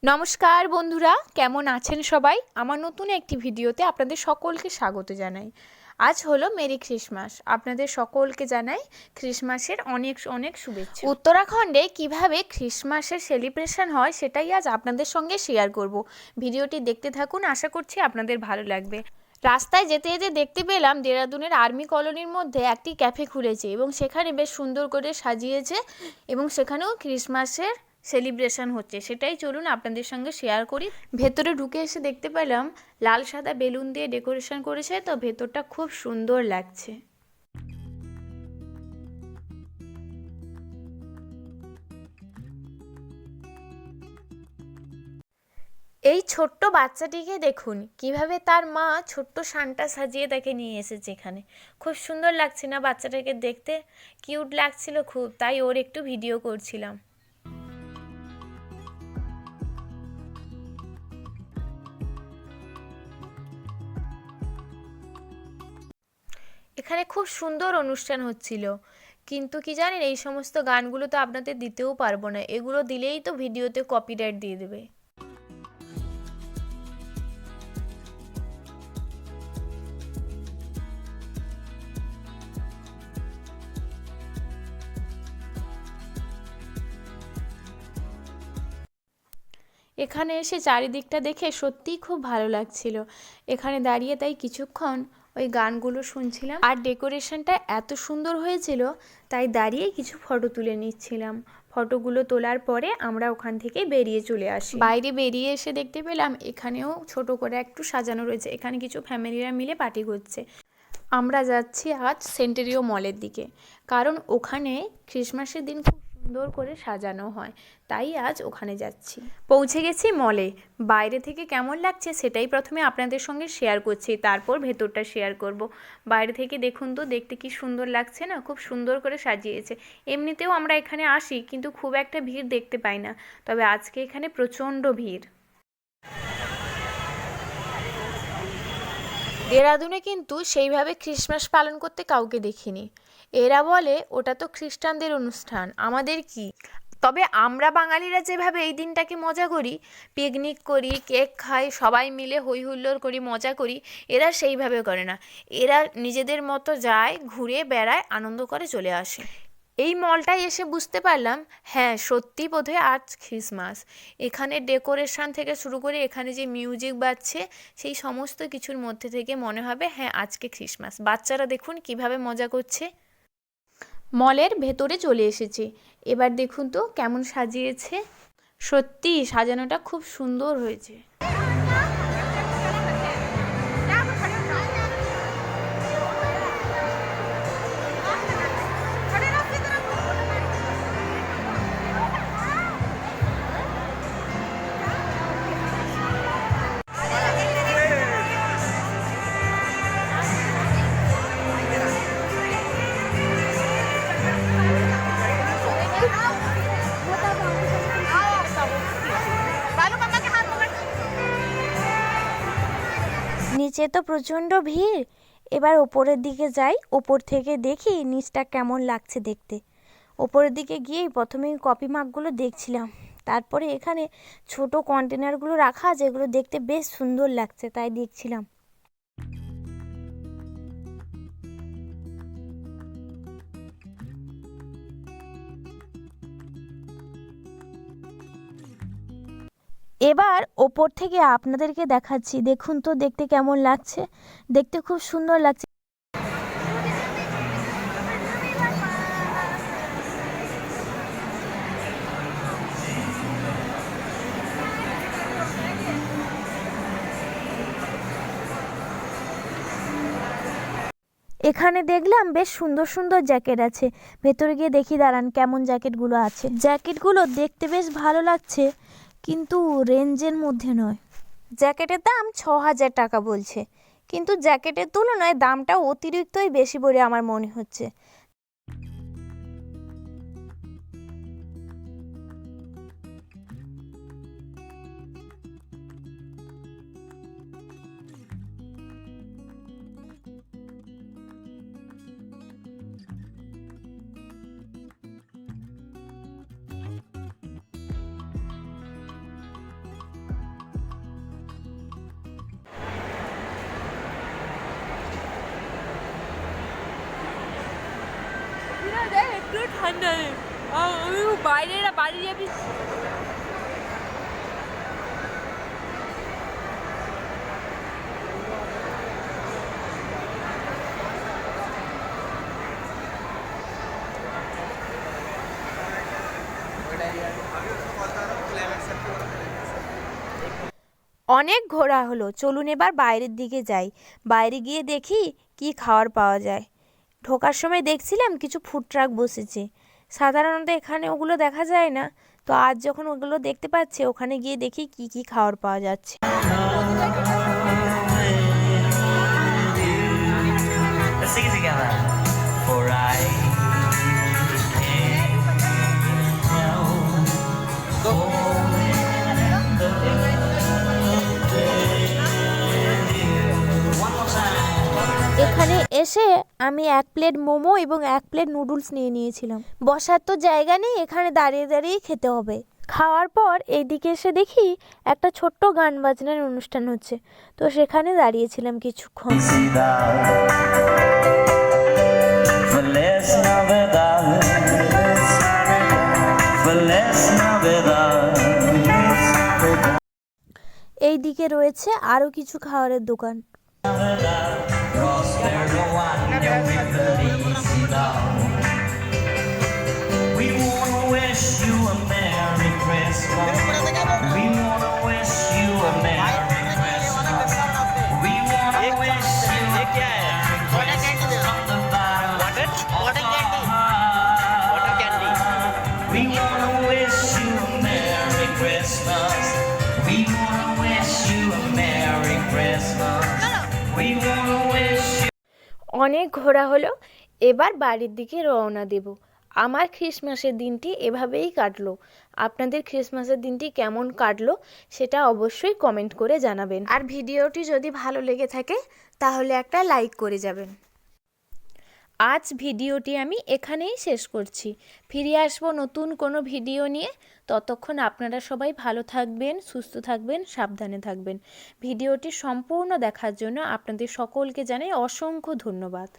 নমস্কার বন্ধুরা, কেমন আছেন সবাই? আমার নতুন একটি ভিডিওতে আপনাদের সকলকে স্বাগত জানাই। আজ হলো মেরি ক্রিসমাস। আপনাদের সকলকে জানাই ক্রিসমাসের অনেক অনেক শুভেচ্ছা। উত্তরাখণ্ডে কিভাবে ক্রিসমাসের সেলিব্রেশন হয় সেটাই আজ আপনাদের সঙ্গে শেয়ার করব। ভিডিওটি দেখতে থাকুন, আশা করছি আপনাদের ভালো লাগবে। রাস্তায় যেতে যেতে দেখতে পেলাম দেরাদুনের আর্মি কলোনির মধ্যে একটি ক্যাফে খুলেছে এবং সেখানে বেশ সুন্দর করে সাজিয়েছে এবং সেখানেও ক্রিসমাসের সেলিব্রেশন হচ্ছে। সেটাই চলুন আপনাদের সঙ্গে শেয়ার করি। ভেতরে ঢুকে এসে দেখতে পেলাম লাল সাদা বেলুন দিয়ে ডেকোরেশন করেছে, তো ভেতরটা খুব সুন্দর লাগছে। এই ছোট্ট বাচ্চাটিকে দেখুন কিভাবে তার মা ছোট্ট সান্টা সাজিয়ে তাকে নিয়ে এসেছে এখানে। খুব সুন্দর লাগছে না বাচ্চাটাকে দেখতে? কিউট লাগছিল খুব, তাই ওর একটু ভিডিও করছিলাম। এখানে খুব সুন্দর অনুষ্ঠান হচ্ছিল, কিন্তু কি জানেন, এই সমস্ত গানগুলো তো আপনাদের দিতেও পারবো না। এগুলো দিলেই তো ভিডিওতে কপিরাইট দিয়ে দেবে। এখানে এসে চারিদিকটা দেখে সত্যিই খুব ভালো লাগছিল। এখানে দাঁড়িয়ে তাই কিছুক্ষণ ওই গানগুলো শুনছিলাম, আর ডেকোরেশনটা এত সুন্দর হয়েছিল তাই দাঁড়িয়ে কিছু ফটো তুলে নিচ্ছিলাম। ফটোগুলো তোলার পরে আমরা ওখান থেকে বেরিয়ে চলে আসি। বাইরে বেরিয়ে এসে দেখতে পেলাম এখানেও ছোট করে একটু সাজানো রয়েছে। এখানে কিছু ফ্যামিলিরা মিলে পার্টি করছে। আমরা যাচ্ছি আজ সেন্টেরিও মলের দিকে, কারণ ওখানে ক্রিসমাসের দিন খুব সুন্দর করে সাজানো হয়, তাই আজ ওখানে যাচ্ছি। পৌঁছে গেছি মলে। বাইরে থেকে কেমন লাগছে সেটাই প্রথমে আপনাদের সঙ্গে শেয়ার করছি, তারপর ভেতরটা শেয়ার করব। বাইরে থেকে দেখুন তো, দেখতে কি সুন্দর লাগছে না? খুব সুন্দর করে সাজিয়েছে। এমনিতেও আমরা এখানে আসি কিন্তু খুব একটা ভিড় দেখতে পাই না, তবে আজকে এখানে প্রচণ্ড ভিড়। দেরাদুনে কিন্তু সেইভাবে ক্রিসমাস পালন করতে কাউকে দেখিনি। এরা বলে ওটা তো খ্রিস্টানদের অনুষ্ঠান, আমাদের কি। তবে আমরা বাঙালিরা যেভাবে এই দিনটাকে মজা করি, পিকনিক করি, কেক খাই, সবাই মিলে হই হুল্লোড় করি, মজা করি, এরা সেইভাবে করে না। এরা নিজেদের মতো যায়, ঘুরে বেড়ায়, আনন্দ করে চলে আসে। এই মলটায় এসে বুঝতে পারলাম, হ্যাঁ সত্যি বোধহয় আজ ক্রিসমাস। এখানে ডেকোরেশন থেকে শুরু করে এখানে যে মিউজিক বাজছে, সেই সমস্ত কিছুর মধ্যে থেকে মনে হবে হ্যাঁ আজকে ক্রিসমাস। বাচ্চারা দেখুন কিভাবে মজা করছে। মলের ভেতরে চলে এসেছে, এবার দেখুন তো কেমন সাজিয়েছে। সত্যি সাজানোটা খুব সুন্দর হয়েছে। নিচে তো প্রচণ্ড ভিড়। এবার ওপরের দিকে যাই, ওপর থেকে দেখি নিচটা কেমন লাগছে দেখতে। ওপরের দিকে গিয়েই প্রথমেই কফি মাগগুলো দেখছিলাম, তারপরে এখানে ছোট কন্টেনারগুলো রাখা, যেগুলো দেখতে বেশ সুন্দর লাগছে তাই দেখছিলাম। এবার ওপর থেকে আপনাদেরকে দেখাচ্ছি, দেখুন তো দেখতে কেমন লাগছে। দেখতে খুব সুন্দর লাগছে। এখানে দেখলাম বেশ সুন্দর সুন্দর জ্যাকেট আছে। ভেতরে গিয়ে দেখি, দাঁড়ান, কেমন জ্যাকেটগুলো আছে। জ্যাকেটগুলো দেখতে বেশ ভালো লাগছে, কিন্তু রেঞ্জের মধ্যে নয়। জ্যাকেটের দাম 6,000 টাকা বলছে, কিন্তু জ্যাকেটের তুলনায় দামটা অতিরিক্তই বেশি বলে আমার মনে হচ্ছে। একটু ঠান্ডা নেই, আমি বাইরে বাড়ি যাবি। অনেক ঘোরা হলো, চলুন এবার বাইরের দিকে যাই। বাইরে গিয়ে দেখি কি খাওয়ার পাওয়া যায়। ঢোকার সময় দেখছিলাম কিছু ফুড ট্রাক বসেছে, সাধারণত এখানে ওগুলো দেখা যায় না, তো আজ যখন ওগুলো দেখতে পাচ্ছি ওখানে গিয়ে দেখি কি কি খাওয়ার পাওয়া যাচ্ছে। Let's sing it together. For I এখানে এসে আমি 1 প্লেট মোমো এবং 1 প্লেট নুডলস নিয়ে নিয়েছিলাম। বসার তো জায়গা নেই, এখানে দাঁড়িয়ে দাঁড়িয়েই খেতে হবে। খাওয়ার পর এইদিকে এসে দেখি একটা ছোট্ট গান বাজনার অনুষ্ঠান হচ্ছে, তো সেখানে দাঁড়িয়েছিলাম কিছুক্ষণ। Feliz Navidad, Feliz Navidad. এইদিকে রয়েছে আরো কিছু খাবারের দোকান। Prospero año y felicidad. We wanna wish you a Merry Christmas. We wanna wish you a Merry Christmas. We wanna wish you a Merry Christmas from the bottom of our heart. We wanna wish you a Merry Christmas. We wanna wish you a Merry Christmas. We wanna wish you. অনেক ঘোরা হলো, এবার বাড়ির দিকে রওনা দেব। আমার ক্রিসমাসের দিনটি এভাবেই কাটলো। আপনাদের ক্রিসমাসের দিনটি কেমন কাটলো সেটা অবশ্যই কমেন্ট করে জানাবেন। আর ভিডিওটি যদি ভালো লেগে থাকে তাহলে একটা লাইক করে যাবেন। আজ ভিডিওটি আমি এখানেই শেষ করছি। ফিরে আসবো নতুন কোনো ভিডিও নিয়ে। ততক্ষণ আপনারা সবাই ভালো থাকবেন, সুস্থ থাকবেন, সাবধানে থাকবেন। ভিডিওটি সম্পূর্ণ দেখার জন্য আপনাদের সকলকে জানাই অসংখ্য ধন্যবাদ।